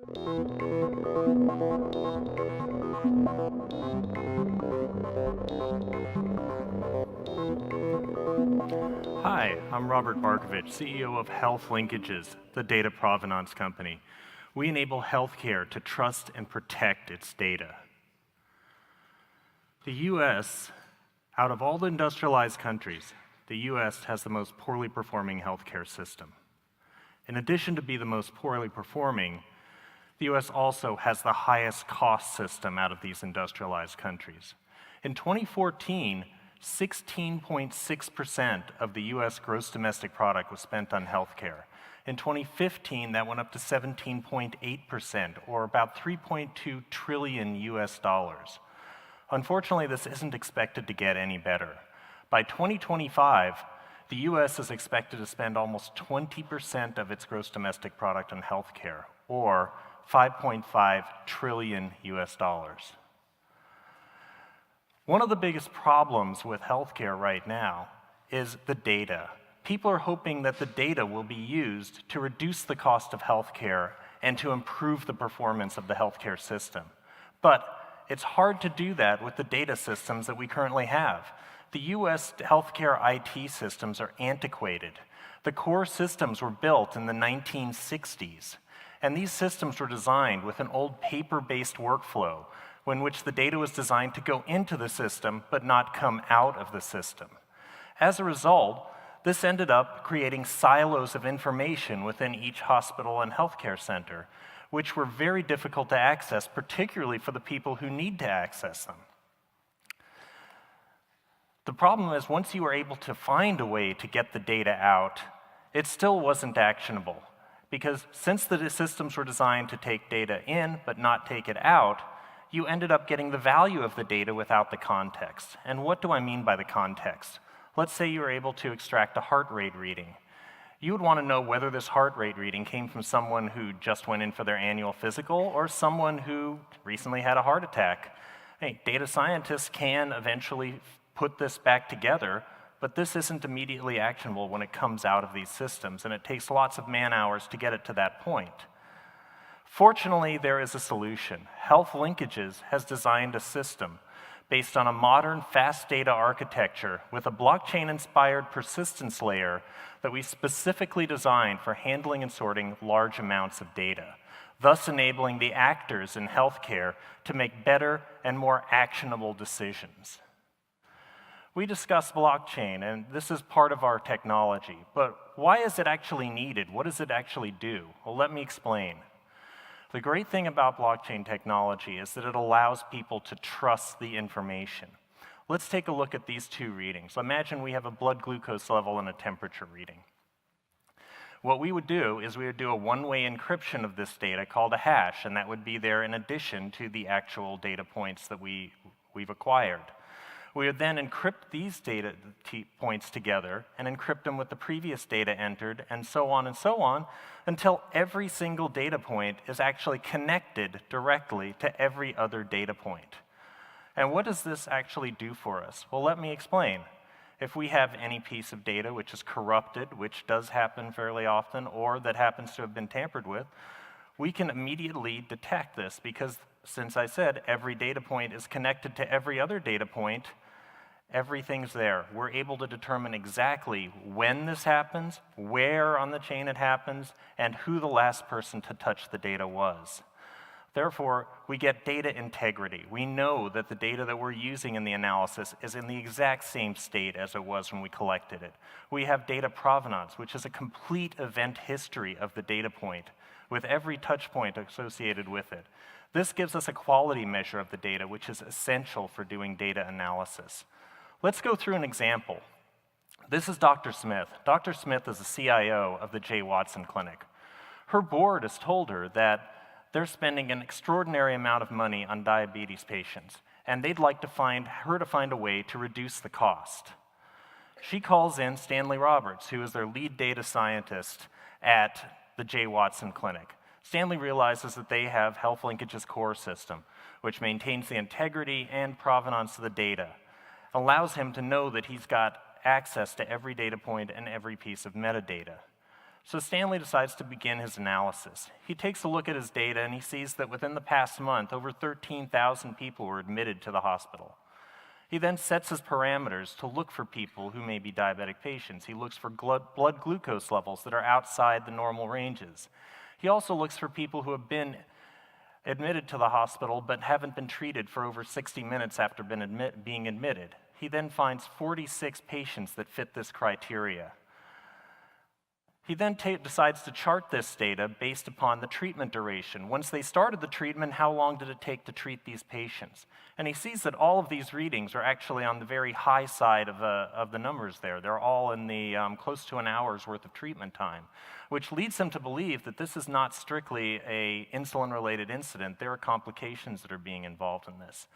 Hi, I'm Robert Barkovich, CEO of Health Linkages, the data provenance company. We enable healthcare to trust and protect its data. The US, out of all the industrialized countries, the US has the most poorly performing healthcare system. In addition to be the most poorly performing, the US also has the highest cost system out of these industrialized countries. In 2014, 16.6% of the US gross domestic product was spent on healthcare. In 2015, that went up to 17.8%, or about 3.2 trillion US dollars. Unfortunately, this isn't expected to get any better. By 2025, the US is expected to spend almost 20% of its gross domestic product on healthcare, or 5.5 trillion US dollars. One of the biggest problems with healthcare right now is the data. People are hoping that the data will be used to reduce the cost of healthcare and to improve the performance of the healthcare system. But it's hard to do that with the data systems that we currently have. The US healthcare IT systems are antiquated. The core systems were built in the 1960s, and these systems were designed with an old paper-based workflow in which the data was designed to go into the system but not come out of the system. As a result, this ended up creating silos of information within each hospital and healthcare center, which were very difficult to access, particularly for the people who need to access them. The problem is, once you were able to find a way to get the data out, it still wasn't actionable. Because since the systems were designed to take data in but not take it out, you ended up getting the value of the data without the context. And what do I mean by the context? Let's say you were able to extract a heart rate reading. You would want to know whether this heart rate reading came from someone who just went in for their annual physical or someone who recently had a heart attack. Hey, data scientists can eventually put this back together, but this isn't immediately actionable when it comes out of these systems, and it takes lots of man-hours to get it to that point. Fortunately, there is a solution. Health Linkages has designed a system based on a modern fast data architecture with a blockchain-inspired persistence layer that we specifically designed for handling and sorting large amounts of data, thus enabling the actors in healthcare to make better and more actionable decisions. We discussed blockchain, and this is part of our technology, but why is it actually needed? What does it actually do? Well, let me explain. The great thing about blockchain technology is that it allows people to trust the information. Let's take a look at these two readings. Imagine we have a blood glucose level and a temperature reading. What we would do is we would do a one-way encryption of this data called a hash, and that would be there in addition to the actual data points that we've acquired. We would then encrypt these data points together and encrypt them with the previous data entered, and so on until every single data point is actually connected directly to every other data point. And what does this actually do for us? Well, let me explain. If we have any piece of data which is corrupted, which does happen fairly often, or that happens to have been tampered with, we can immediately detect this because, since I said every data point is connected to every other data point, everything's there. We're able to determine exactly when this happens, where on the chain it happens, and who the last person to touch the data was. Therefore, we get data integrity. We know that the data that we're using in the analysis is in the exact same state as it was when we collected it. We have data provenance, which is a complete event history of the data point, with every touch point associated with it. This gives us a quality measure of the data, which is essential for doing data analysis. Let's go through an example. This is Dr. Smith. Dr. Smith is the CIO of the J. Watson Clinic. Her board has told her that they're spending an extraordinary amount of money on diabetes patients, and they'd like to find a way to reduce the cost. She calls in Stanley Roberts, who is their lead data scientist at the J. Watson Clinic. Stanley realizes that they have Health Linkages core system, which maintains the integrity and provenance of the data, allows him to know that he's got access to every data point and every piece of metadata. So Stanley decides to begin his analysis. He takes a look at his data and he sees that within the past month, over 13,000 people were admitted to the hospital. He then sets his parameters to look for people who may be diabetic patients. He looks for blood glucose levels that are outside the normal ranges. He also looks for people who have been admitted to the hospital but haven't been treated for over 60 minutes after being admitted. He then finds 46 patients that fit this criteria. He then decides to chart this data based upon the treatment duration. Once they started the treatment, how long did it take to treat these patients? And he sees that all of these readings are actually on the very high side of the numbers there. They're all in the close to an hour's worth of treatment time, which leads him to believe that this is not strictly an insulin-related incident. There are complications that are being involved in this.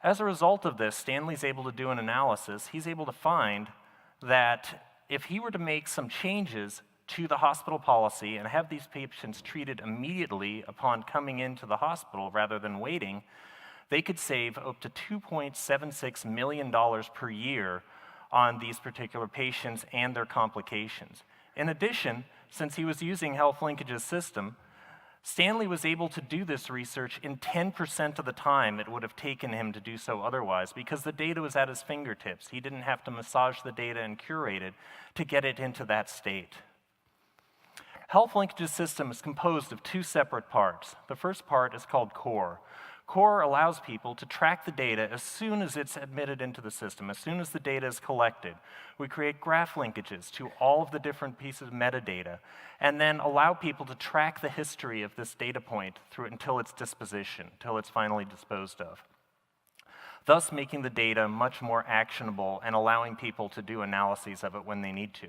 As a result of this, Stanley's able to do an analysis. He's able to find that if he were to make some changes to the hospital policy and have these patients treated immediately upon coming into the hospital rather than waiting, they could save up to $2.76 million per year on these particular patients and their complications. In addition, since he was using Health Linkages' system, Stanley was able to do this research in 10% of the time it would have taken him to do so otherwise, because the data was at his fingertips. He didn't have to massage the data and curate it to get it into that state. Health Linkages' system is composed of two separate parts. The first part is called Core. Core allows people to track the data as soon as it's admitted into the system, as soon as the data is collected. We create graph linkages to all of the different pieces of metadata, and then allow people to track the history of this data point through until its disposition, until it's finally disposed of, thus making the data much more actionable and allowing people to do analyses of it when they need to.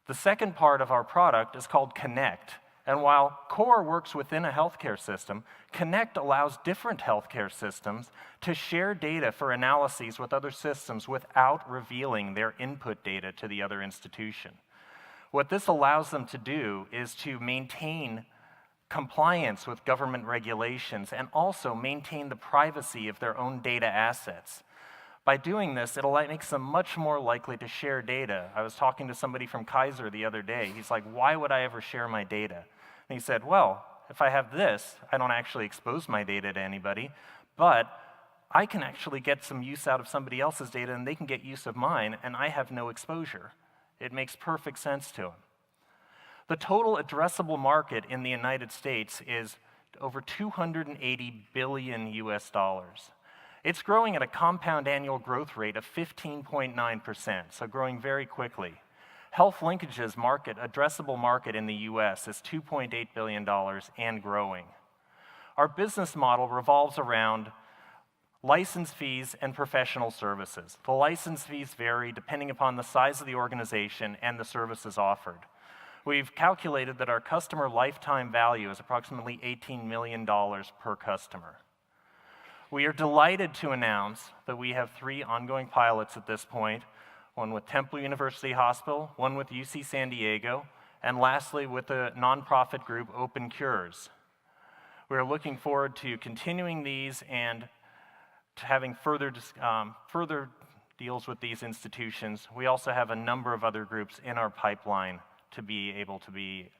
The second part of our product is called Connect. And while Core works within a healthcare system, Connect allows different healthcare systems to share data for analyses with other systems without revealing their input data to the other institution. What this allows them to do is to maintain compliance with government regulations and also maintain the privacy of their own data assets. By doing this, it makes them much more likely to share data. I was talking to somebody from Kaiser the other day. He's like, why would I ever share my data? And he said, well, if I have this, I don't actually expose my data to anybody, but I can actually get some use out of somebody else's data and they can get use of mine, and I have no exposure. It makes perfect sense to him. The total addressable market in the United States is over 280 billion US dollars. It's growing at a compound annual growth rate of 15.9%, so growing very quickly. Health Linkages' addressable market in the US is $2.8 billion and growing. Our business model revolves around license fees and professional services. The license fees vary depending upon the size of the organization and the services offered. We've calculated that our customer lifetime value is approximately $18 million per customer. We are delighted to announce that we have 3 ongoing pilots at this point, one with Temple University Hospital, one with UC San Diego, and lastly with the nonprofit group Open Cures. We are looking forward to continuing these and to having further deals with these institutions. We also have a number of other groups in our pipeline to be able to be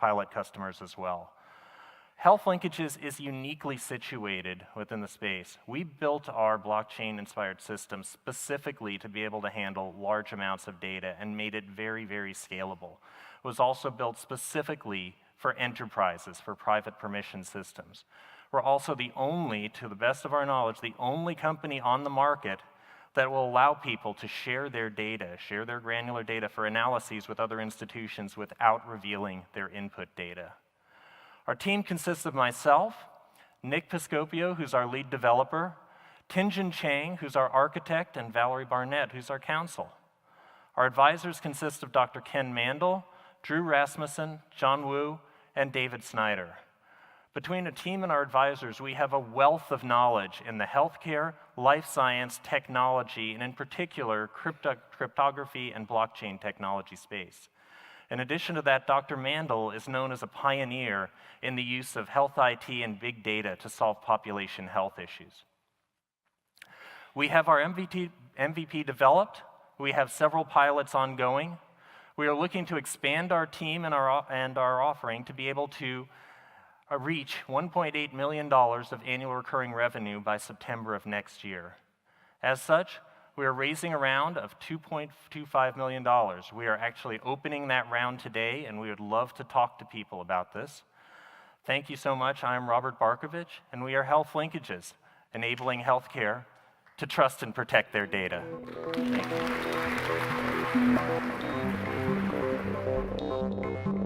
pilot customers as well. Health Linkages is uniquely situated within the space. We built our blockchain-inspired system specifically to be able to handle large amounts of data and made it very, very scalable. It was also built specifically for enterprises, for private permission systems. We're also the only, to the best of our knowledge, the only company on the market that will allow people to share their data, share their granular data for analyses with other institutions without revealing their input data. Our team consists of myself, Nick Piscopio, who's our lead developer, Tien-Tsin Chang, who's our architect, and Valerie Barnett, who's our counsel. Our advisors consist of Dr. Ken Mandel, Drew Rasmussen, John Wu, and David Snyder. Between a team and our advisors, we have a wealth of knowledge in the healthcare, life science, technology, and in particular, cryptography and blockchain technology space. In addition to that, Dr. Mandel is known as a pioneer in the use of health IT and big data to solve population health issues. We have our MVP developed. We have several pilots ongoing. We are looking to expand our team and our offering to be able to reach $1.8 million of annual recurring revenue by September of next year. As such, we are raising a round of $2.25 million. We are actually opening that round today, and we would love to talk to people about this. Thank you so much. I'm Robert Barkovich, and we are Health Linkages, enabling healthcare to trust and protect their data. Thank you.